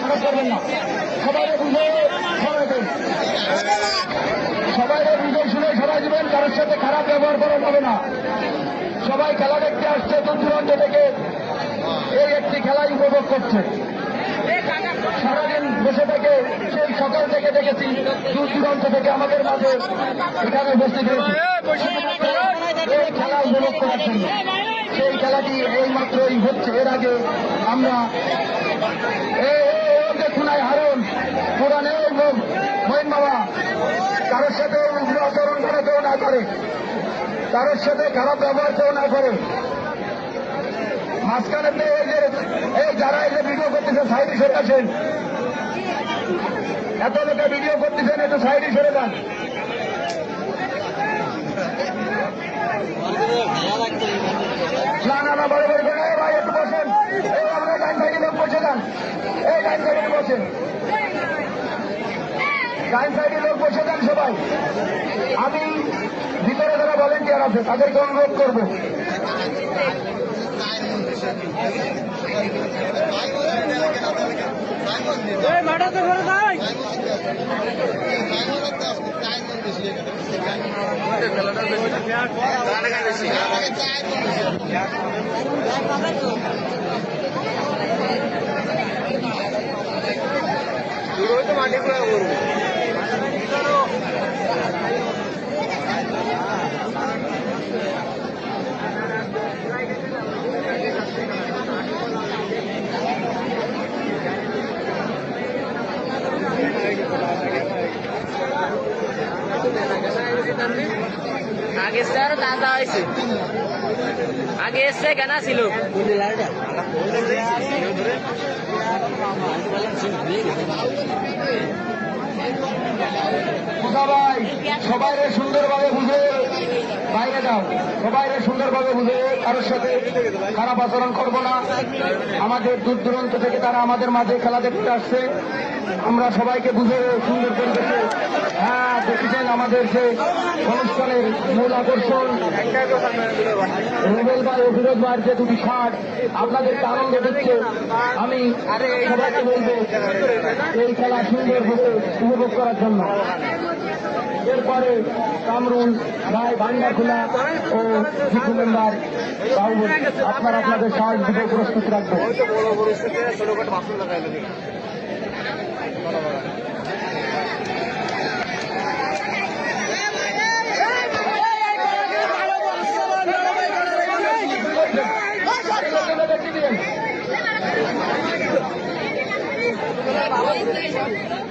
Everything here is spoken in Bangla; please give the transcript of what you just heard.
খারাপ করবেন না, সবাই বুঝে সবাই দেন, সবাই বুঝে শুনে সবাই দিবেন, কারোর সাথে খারাপ ব্যবহার করা যাবে না। সবাই খেলা দেখতে আসছে দূর দূরান্ত থেকে, এই একটি খেলাই উপভোগ করছে। সারাদিন বসে থেকে সেই সকাল থেকে দেখেছি দূর দূরান্ত থেকে আমাদের মাঝে এখানে উপস্থিত হয়েছে এই খেলা উপভোগ করার জন্য। সেই খেলাটি এইমাত্রই হচ্ছে। এর আগে আমরা খুনায় হারুন পুরানে মহিন বাবা কারোর সাথে আচরণ করে কেউ না করে, কারোর সাথে খারাপ ব্যবহার কেউ না করে। মাঝখানে এই যারা এই যে ভিডিও করতেছে সাইডে সরে আসেন, এত লোকে ভিডিও করতেছেন একটু সাইডে সরে যান। না না না বড় বড় করে ভাই একটু বসেন, এই আমরা ডান সাইডে লোক বসে যান, এই ডান সাইডে বসেন, ডান সাইডে লোক বসে যান সবাই। আমি ভিতরে যারা ভলেন্টিয়ার আছে তাদেরকে অনুরোধ করবো আগে স্যার দাদা হয়েছে, আগে এসছে কেনা ছিল ভাই সবাই সুন্দরভাবে বুঝে বাইরে যাও, সবাই সুন্দরভাবে বুঝে কারোর সাথে খারাপ আচরণ করবো না। আমাদের দূর দূরান্ত থেকে তারা আমাদের মাঝে খেলা দেখতে আসছে, আমরা সবাইকে বুঝে সুন্দর পরিবেশে হ্যাঁ দেখেছেন আমাদের যে অনুষ্ঠানের মূল আকর্ষণ রুবেল ভাই ও ফিরোজ ভাইয়ের যে দুটি শার্ট আপনাদেরকে আনন্দ দিচ্ছে। আমি সবাইকে বলবো এই খেলা সুন্দরভাবে উপভোগ করার জন্য। এরপরে কামরুল রায় ভান্ডারখোলা ও জিতু মেম্বার বাবু আপনারা আপনাদের সাহায্য দিতে প্রস্তুত রাখবেন। Thank you.